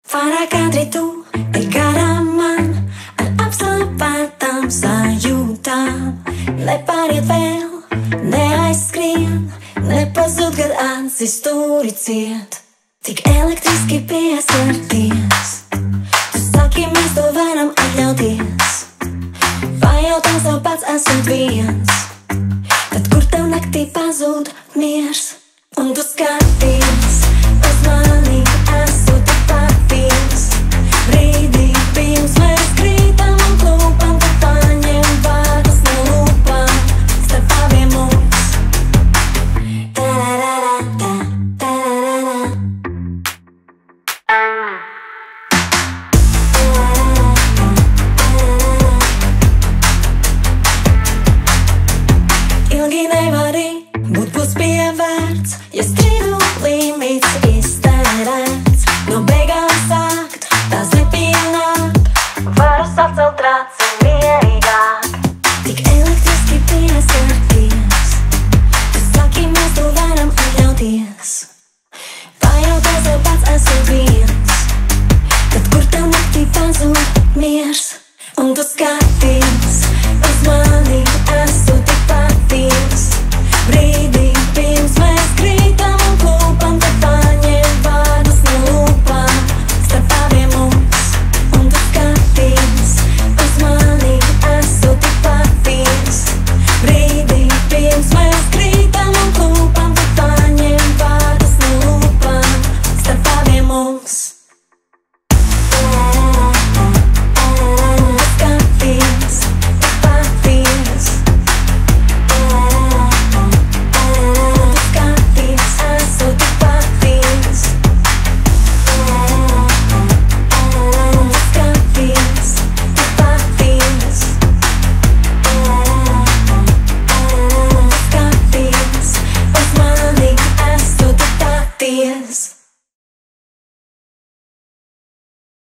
Vairāk ātri tu ej garām man ar apslāpētām sajūtām. Nepāriet vēl, neaizskrien, nepazūd, kad acis turi ciet. Tik elektriski piesarties, tu saki, mēs to varam atļauties. Vai jau tās tev pats esot viens, tad kur tev naktī pazūd miers? Un tu skaties